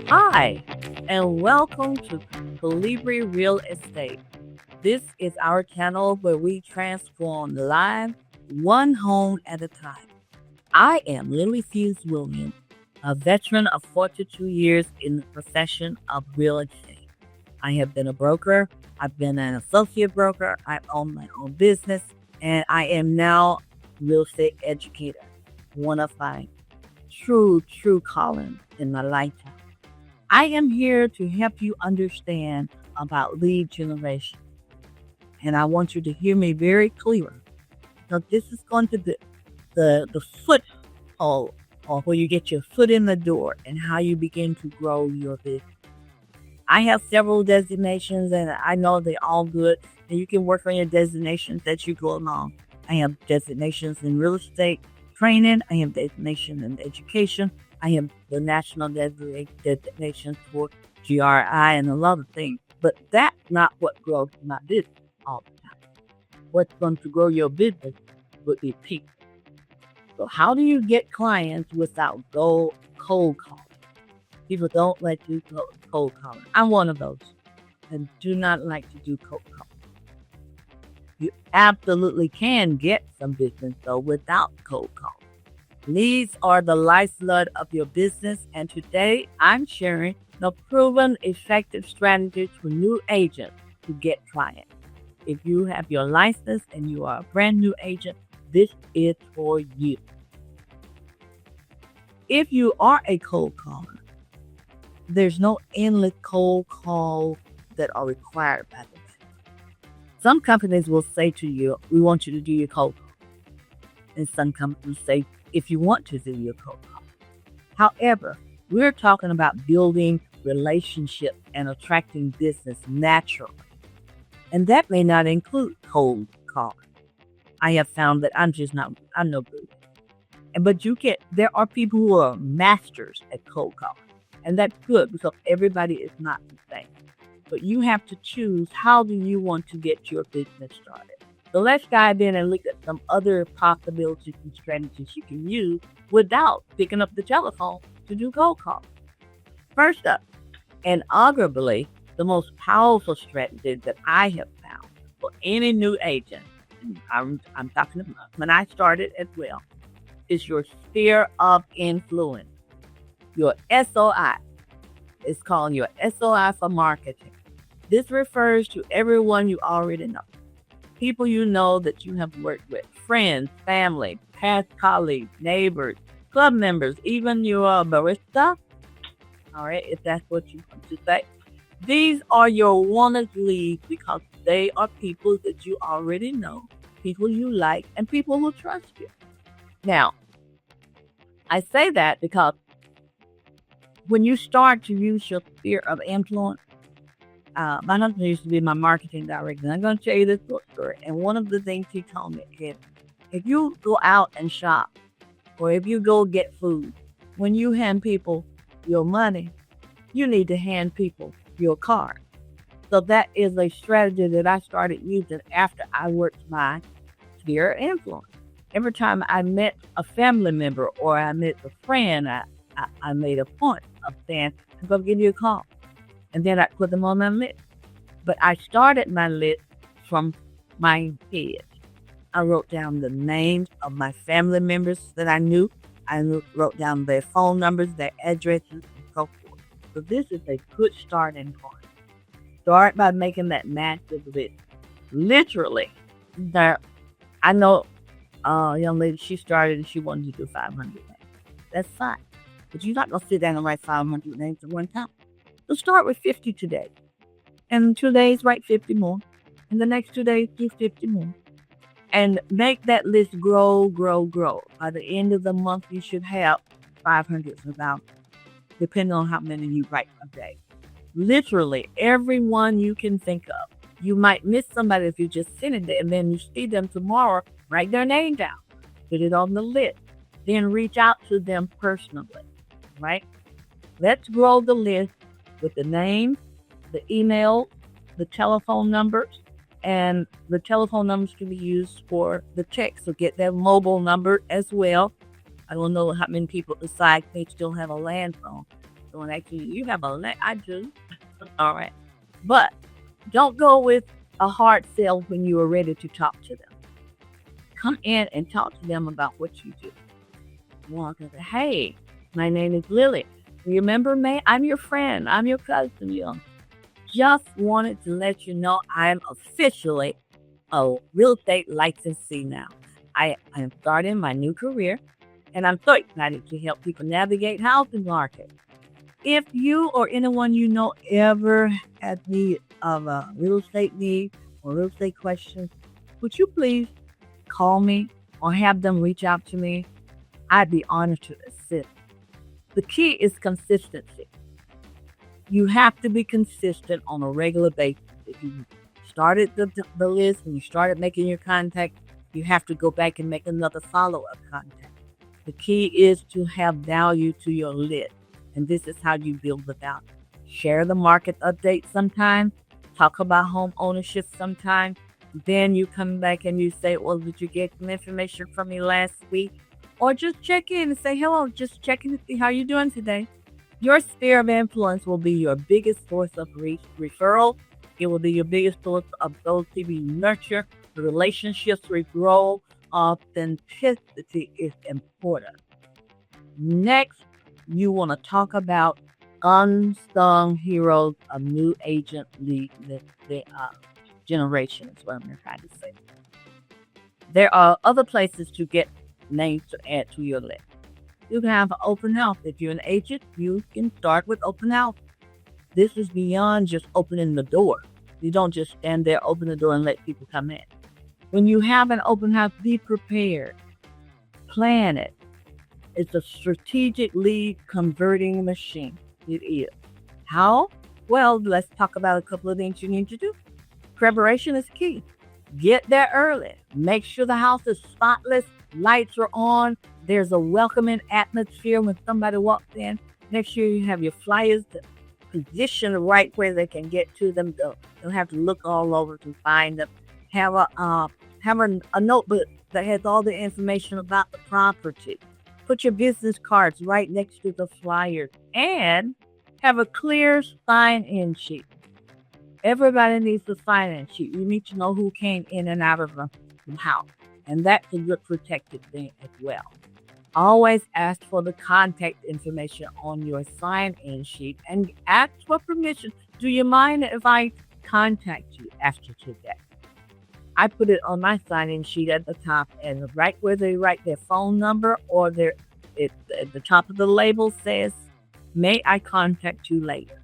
Hi, and welcome to Colibri Real Estate. This is our channel where we transform lives one home at a time. I am Lily Fuse Williams, a veteran of 42 years in the profession of real estate. I have been a broker, I've been an associate broker, I own my own business, and I am now a real estate educator, one of my true callings in my lifetime. I am here to help you understand about lead generation. And I want you to hear me very clear. Now, this is going to be the foothold or where you get your foot in the door and how you begin to grow your business. I have several designations and I know they're all good. And you can work on your designations as you go along. I have designations in real estate training. I have designations in education. I have the national designation for GRI and a lot of things. But that's not what grows my business all the time. What's going to grow your business would be people. So how do you get clients without cold calling? People don't like to do cold calling. I'm one of those and do not like to do cold calling. You absolutely can get some business though without cold calling. Leads are the lifeblood of your business, and today I'm sharing the proven effective strategies for new agents to get clients. If you have your license and you are a brand new agent, this is for you. If you are a cold caller, there's no endless cold calls that are required by the bank. Some companies will say to you, we want you to do your cold call. And some companies say, if you want to do your cold call. However, we're talking about building relationships and attracting business naturally. And that may not include cold calling. I have found that I'm no good. But there are people who are masters at cold calling. And that's good because everybody is not the same. But you have to choose how do you want to get your business started. So let's dive in and look at some other possibilities and strategies you can use without picking up the telephone to do cold calls. First up, and arguably the most powerful strategy that I have found for any new agent, and I'm talking about when I started as well, is your sphere of influence. Your SOI. It's called your SOI for marketing. This refers to everyone you already know. People you know that you have worked with, friends, family, past colleagues, neighbors, club members, even your barista. All right, if that's what you want to say. These are your wanted leads because they are people that you already know, people you like, and people who trust you. Now, I say that because when you start to use your sphere of influence, my husband used to be my marketing director, and I'm going to tell you this story. And one of the things he told me is, if you go out and shop, or if you go get food, when you hand people your money, you need to hand people your card. So that is a strategy that I started using after I worked my sphere of influence. Every time I met a family member or I met a friend, I made a point of saying, I'm going to give you a call. And then I put them on my list. But I started my list from my head. I wrote down the names of my family members that I knew. I wrote down their phone numbers, their addresses, and so forth. So this is a good starting point. Start by making that massive list. Literally. I know a young lady, she started and she wanted to do 500 names. That's fine. But you're not going to sit down and write 500 names at one time. So start with 50 today. And 2 days, write 50 more. And the next 2 days, do 50 more. And make that list grow. By the end of the month, you should have 500 about, depending on how many you write a day. Literally, everyone you can think of. You might miss somebody if you just send it, and then you see them tomorrow, write their name down. Put it on the list. Then reach out to them personally, right? Let's grow the list with the names, the email, the telephone numbers, and the telephone numbers can be used for the text. So get their mobile number as well. I don't know how many people besides they still have a land phone. someone actually, you have a I do. All right. But don't go with a hard sell when you are ready to talk to them. Come in and talk to them about what you do. Walk and say, hey, my name is Lily. Remember me? I'm your friend. I'm your cousin. Just wanted to let you know I'm officially a real estate licensee now. I am starting my new career, and I'm so excited to help people navigate housing market. If you or anyone you know ever had need of a real estate need or real estate questions, would you please call me or have them reach out to me? I'd be honored to assist. The key is consistency. You have to be consistent on a regular basis. If you started the list and you started making your contact, you have to go back and make another follow-up contact. The key is to have value to your list. And this is how you build the value. Share the market update sometime. Talk about home ownership sometime. Then you come back and you say, well, did you get some information from me last week? Or just check in and say, hello, just checking to see how you're doing today. Your sphere of influence will be your biggest source of referral. It will be your biggest source of ability to nurture. The relationships we grow. Authenticity is important. Next, you want to talk about unsung heroes of new agent lead generation is what I'm trying to say. There are other places to get names to add to your list. You can have an open house. If you're an agent, you can start with open house. This is beyond just opening the door. You don't just stand there, open the door, and let people come in. When you have an open house, be prepared. Plan it. It's a strategic lead converting machine. It is. How? Well, let's talk about a couple of things you need to do. Preparation is key. Get there early. Make sure the house is spotless. Lights are on. There's a welcoming atmosphere when somebody walks in. Make sure you have your flyers positioned right where they can get to them. They'll have to look all over to find them. Have a notebook that has all the information about the property. Put your business cards right next to the flyers and have a clear sign-in sheet. Everybody needs a sign-in sheet. You need to know who came in and out of the house. And that's a good protected thing as well. Always ask for the contact information on your sign-in sheet and ask for permission. Do you mind if I contact you after today? I put it on my sign-in sheet at the top, and right where they write their phone number or at the top of the label says, may I contact you later?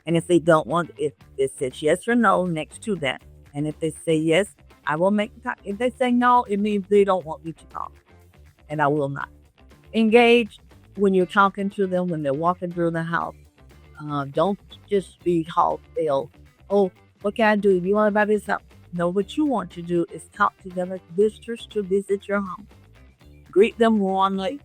And if they don't want, if it says yes or no next to that, and if they say yes, I will make the talk. If they say no, it means they don't want me to talk, and I will not. Engage when you're talking to them, when they're walking through the house. Don't just be hostile. Oh, what can I do? Do you want to buy this house? No, what you want to do is talk to them as visitors to visit your home. Greet them warmly.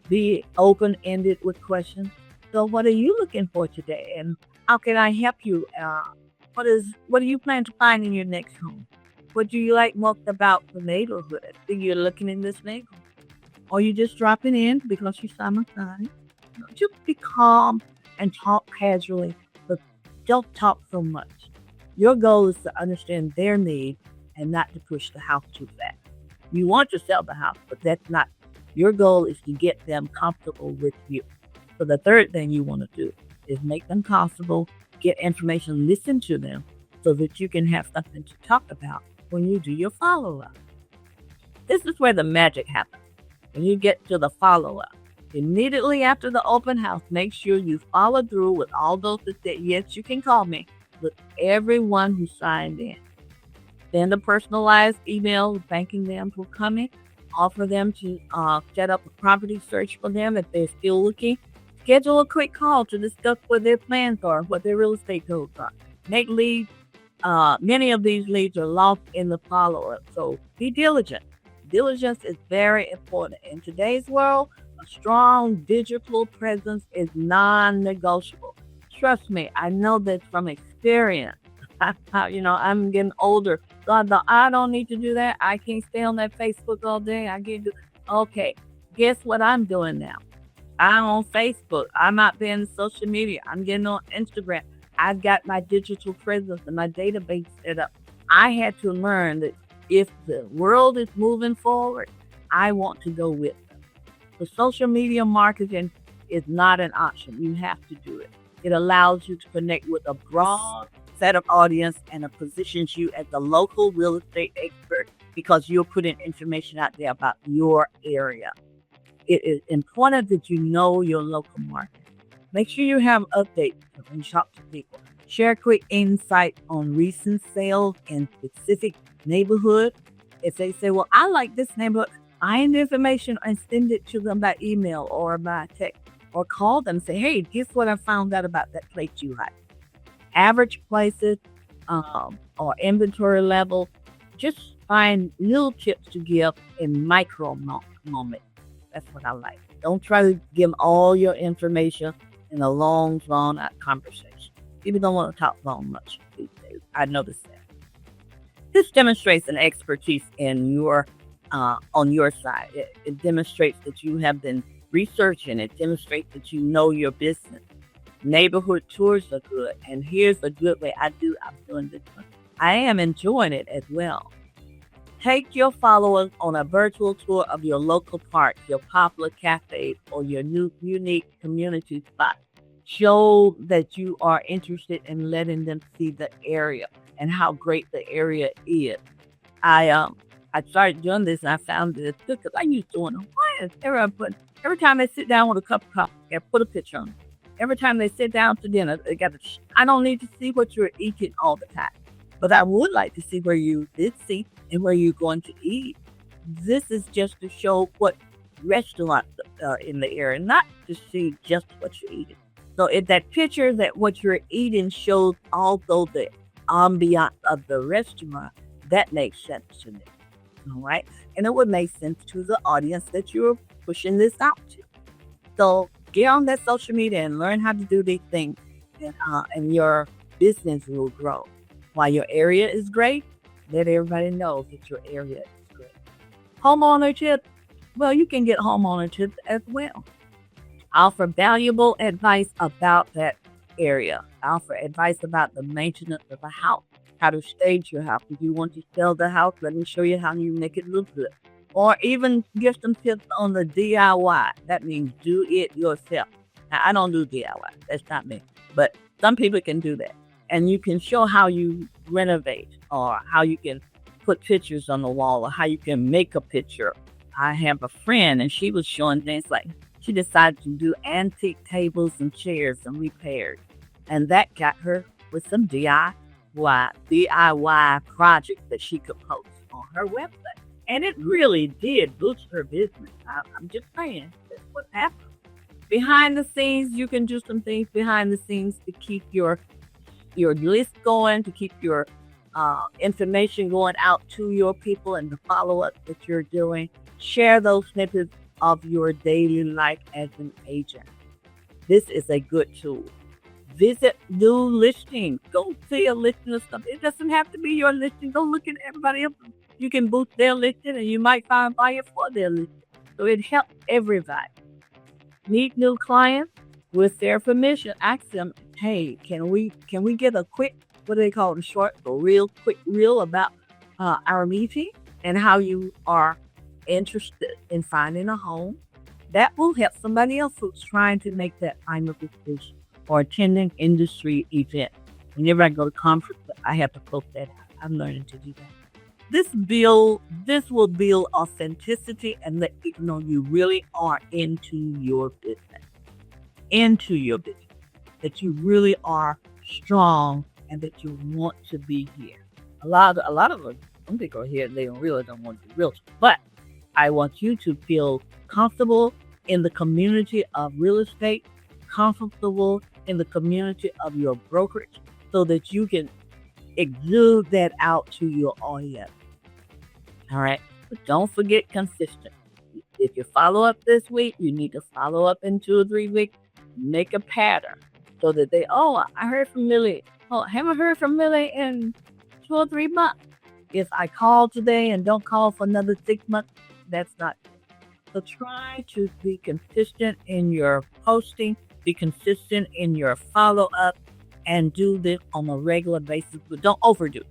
Be open-ended with questions. So what are you looking for today? And how can I help you? What do you plan to find in your next home? What do you like most about the neighborhood? Are you looking in this neighborhood? Or you just dropping in because you saw my sign? Just be calm and talk casually, but don't talk so much. Your goal is to understand their needs and not to push the house too fast. You want to sell the house, but that's not. Your goal is to get them comfortable with you. So the third thing you want to do is make them comfortable, get information, listen to them so that you can have something to talk about when you do your follow-up. This is where the magic happens. When you get to the follow-up, immediately after the open house, make sure you follow through with all those that said, yes, you can call me, with everyone who signed in. Send a personalized email thanking them for coming. Offer them to set up a property search for them if they're still looking. Schedule a quick call to discuss what their plans are, what their real estate goals are. Make leads. Many of these leads are lost in the follow-up, so be diligent. Diligence is very important. In today's world, a strong digital presence is non-negotiable. Trust me, I know this from experience. I'm getting older. So I don't need to do that. I can't stay on that Facebook all day. I can't do. Okay, guess what I'm doing now? I'm on Facebook. I'm out there in social media. I'm getting on Instagram. I've got my digital presence and my database set up. I had to learn that if the world is moving forward, I want to go with them. The social media marketing is not an option. You have to do it. It allows you to connect with a broad set of audience and it positions you as a local real estate expert because you're putting information out there about your area. It is important that you know your local market. Make sure you have updates when you talk to people. Share quick insight on recent sales in specific neighborhood. If they say, well, I like this neighborhood, find the information and send it to them by email or by text or call them and say, hey, guess what I found out about that place you like. Average prices or inventory level. Just find little tips to give in micro moments. That's what I like. Don't try to give all your information in a long, drawn-out conversation. People don't want to talk long much these days. I noticed that. This demonstrates an expertise in your on your side. It demonstrates that you have been researching. It demonstrates that you know your business. Neighborhood tours are good, and here's a good way I'm doing this one. I am enjoying it as well. Take your followers on a virtual tour of your local park, your popular cafe, or your new unique community spot. Show that you are interested in letting them see the area and how great the area is. I started doing this and I found that it's good because I used to wonder why is every time they sit down with a cup of coffee, they put a picture on it. Every time they sit down to dinner, they got to. I don't need to see what you're eating all the time, but I would like to see where you did see and where you're going to eat. This is just to show what restaurants are in the area, not to see just what you're eating. So if that picture that what you're eating shows also the ambiance of the restaurant, that makes sense to me. All right. And it would make sense to the audience that you're pushing this out to. So get on that social media and learn how to do these things, and your business will grow. While your area is great, let everybody know that your area is great. Homeowner tips. Well, you can get homeowner tips as well. Offer valuable advice about that area. Offer advice about the maintenance of a house, how to stage your house. If you want to sell the house, let me show you how you make it look good. Or even give some tips on the DIY. That means do it yourself. Now, I don't do DIY. That's not me. But some people can do that. And you can show how you renovate or how you can put pictures on the wall or how you can make a picture. I have a friend and she was showing things like she decided to do antique tables and chairs and repairs. And that got her with some DIY projects that she could post on her website. And it really did boost her business. I'm just saying, that's what happened. Behind the scenes, you can do some things behind the scenes to keep your list going, to keep your information going out to your people and the follow-up that you're doing. Share those snippets of your daily life as an agent. This is a good tool. Visit new listings. Go see a listing of something. It doesn't have to be your listing. Go look at everybody else. You can boost their listing and you might find a buyer for their listing. So it helps everybody. Meet new clients with their permission. Ask them, hey, can we get a quick, what do they call them, short or real quick reel about our meeting and how you are interested in finding a home? That will help somebody else who's trying to make that final decision or attending industry event. Whenever I go to conference, I have to post that out. I'm learning to do that. This will build authenticity and let people know you really are into your business. That you really are strong and that you want to be here. A lot of some people are here, they really don't want to be realtors. But I want you to feel comfortable in the community of real estate, comfortable in the community of your brokerage, so that you can exude that out to your audience. All right. But don't forget consistent. If you follow up this week, you need to follow up in 2 or 3 weeks. Make a pattern so that I heard from Millie. Oh, I haven't heard from Millie in 2 or 3 months. If I call today and don't call for another 6 months, that's not good. So try to be consistent in your posting, be consistent in your follow up, and do this on a regular basis, but don't overdo it.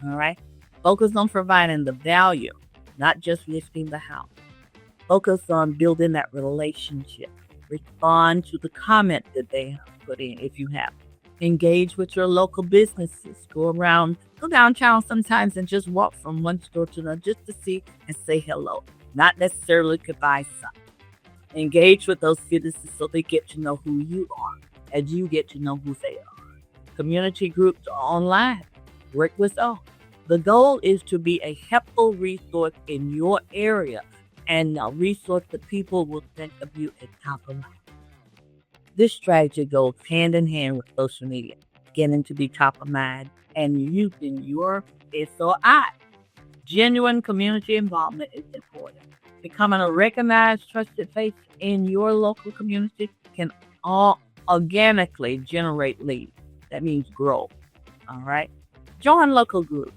All right. Focus on providing the value, not just listing the house. Focus on building that relationship. Respond to the comment that they have put in if you have. Engage with your local businesses. Go downtown sometimes and just walk from one store to another just to see and say hello. Not necessarily to buy something. Engage with those citizens so they get to know who you are as you get to know who they are. Community groups are online. Work with all. The goal is to be a helpful resource in your area and a resource that people will think of you as top of mind. This strategy goes hand in hand with social media, getting to be top of mind and using your SOI. Genuine community involvement is important. Becoming a recognized, trusted face in your local community can all organically generate leads. That means grow. All right. Join local groups.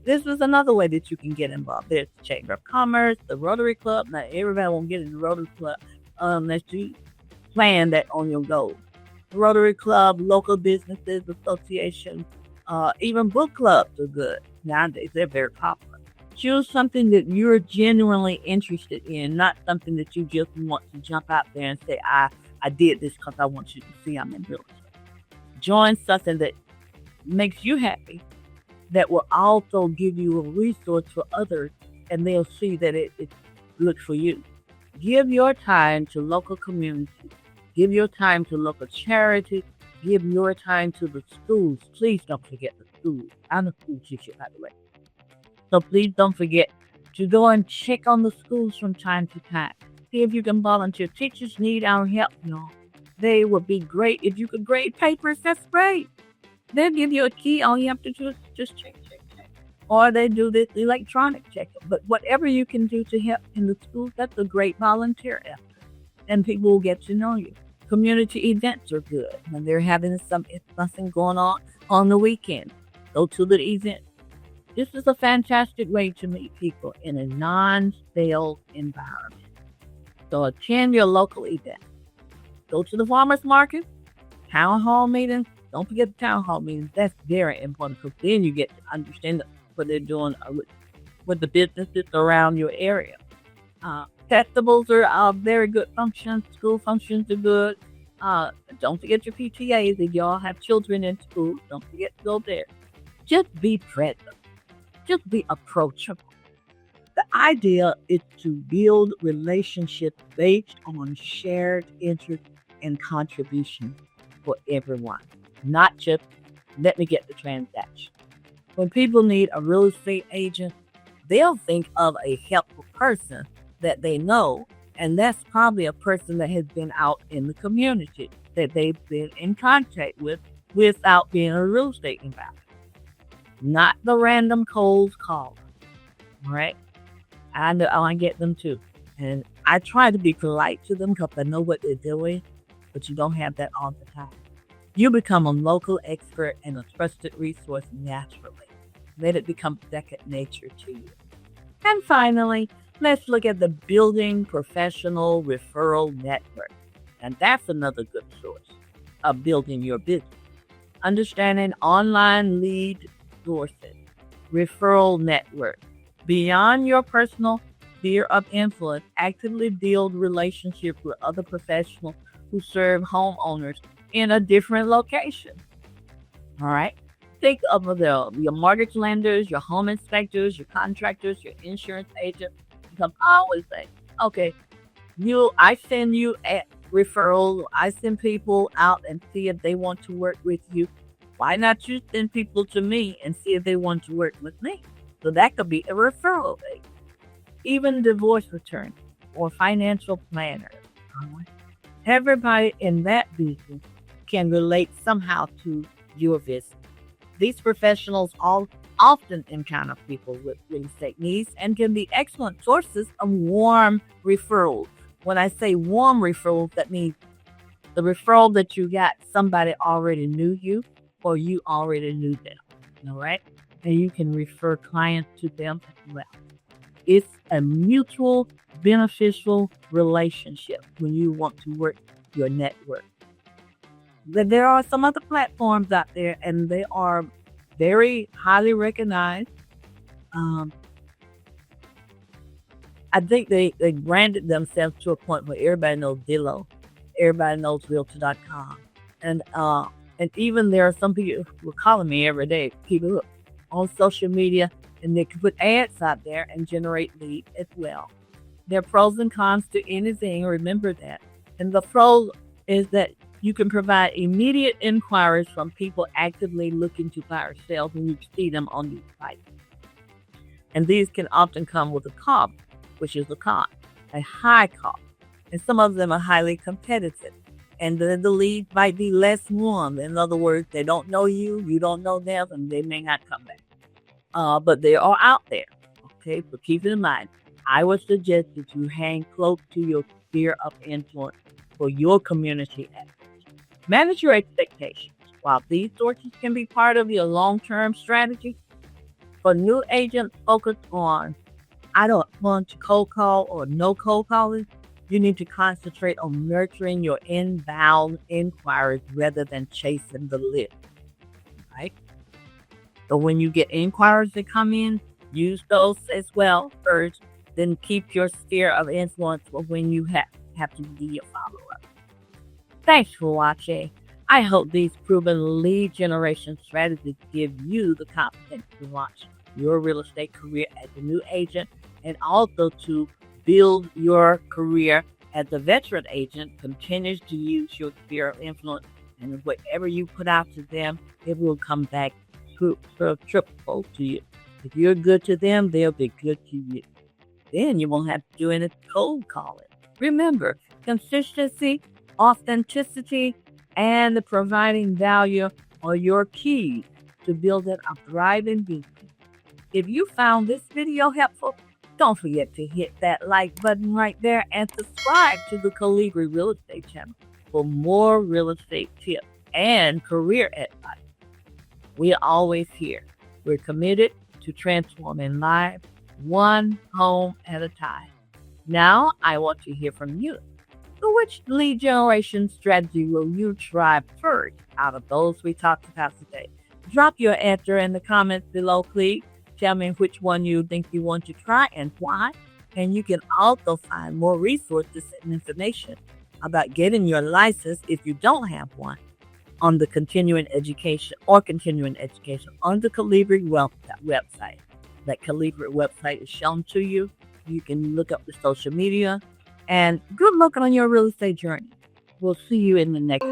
This is another way that you can get involved. There's the Chamber of Commerce, the Rotary Club. Now, everybody won't get in the Rotary Club unless you plan that on your goals. Rotary Club, local businesses, associations, even book clubs are good. Nowadays, they're very popular. Choose something that you're genuinely interested in, not something that you just want to jump out there and say, I did this because I want you to see I'm in real estate. Join something that makes you happy, that will also give you a resource for others, and they'll see that it's good for you. Give your time to local communities. Give your time to local charities. Give your time to the schools. Please don't forget the schools. I'm a school teacher, by the way. So please don't forget to go and check on the schools from time to time. See if you can volunteer. Teachers need our help, y'all. They would be great if you could grade papers. That's great. They'll give you a key. All you have to do is just check. Or they do this electronic check. But whatever you can do to help in the schools, that's a great volunteer effort. And people will get to know you. Community events are good. When they're having something going on the weekend, go to the event. This is a fantastic way to meet people in a non-sales environment. So attend your local event. Go to the farmers market, town hall meetings. Don't forget the town hall meetings. That's very important because then you get to understand what they're doing with the businesses around your area. Festivals are very good functions. School functions are good. Don't forget your PTAs. If y'all have children in school, don't forget to go there. Just be present. Just be approachable. The idea is to build relationships based on shared interests and contributions for everyone, not just let me get the transaction. When people need a real estate agent, they'll think of a helpful person that they know, and that's probably a person that has been out in the community that they've been in contact with without being a real estate investor. Not the random cold caller. All right? I know I get them too. And I try to be polite to them because I know what they're doing, but you don't have that all the time. You become a local expert and a trusted resource naturally. Let it become second nature to you. And finally, let's look at the building professional referral network. And that's another good source of building your business. Understanding online lead sources, referral network. Beyond your personal sphere of influence, actively build relationships with other professionals who serve homeowners in a different location. All right? Think of your mortgage lenders, your home inspectors, your contractors, your insurance agents. Because I always say, okay, I send you a referral. I send people out and see if they want to work with you. Why not you send people to me and see if they want to work with me? So that could be a referral base. Even divorce attorneys or financial planners. Everybody in that business can relate somehow to your business. These professionals often encounter people with real estate needs and can be excellent sources of warm referrals. When I say warm referrals, that means the referral that you got, somebody already knew you or you already knew them. All right? And you can refer clients to them as well. It's a mutual beneficial relationship when you want to work your network. There are some other platforms out there, and they are very highly recognized. Um, I think they branded themselves to a point where everybody knows Zillow, everybody knows Realtor.com, and even there are some people who are calling me every day. People on social media, and they can put ads out there and generate leads as well. There are pros and cons to anything. Remember that. And the pros is that you can provide immediate inquiries from people actively looking to buy or sell when you see them on these sites. And these can often come with a cost, which is a cost, a high cost. And some of them are highly competitive. And then the lead might be less warm. In other words, they don't know you, you don't know them, and they may not come back. But they are out there. Okay, so keep it in mind. I would suggest that you hang close to your sphere of influence for your community efforts. Manage your expectations. While these sources can be part of your long-term strategy, for new agents focused on, I don't want to cold call or no cold calling, you need to concentrate on nurturing your inbound inquiries rather than chasing the list, right? So when you get inquiries that come in, use those as well first, then keep your sphere of influence for when you have to do your follow-up. Thanks for watching. I hope these proven lead generation strategies give you the confidence to launch your real estate career as a new agent, and also to build your career as a veteran agent. Continues to use your sphere of influence, and whatever you put out to them, it will come back triple to you. If you're good to them, they'll be good to you. Then you won't have to do any cold calling. Remember, consistency, authenticity, and providing value are your keys to building a thriving business. If you found this video helpful, don't forget to hit that like button right there and subscribe to the Colibri Real Estate channel for more real estate tips and career advice. We are always here. We're committed to transforming lives one home at a time. Now, I want to hear from you. So which lead generation strategy will you try first out of those we talked about today? Drop your answer in the comments below, please. Tell me which one you think you want to try and why. And you can also find more resources and information about getting your license if you don't have one on the continuing education on the Colibri website. That Colibri website is shown to you. You can look up the social media. And good luck on your real estate journey. We'll see you in the next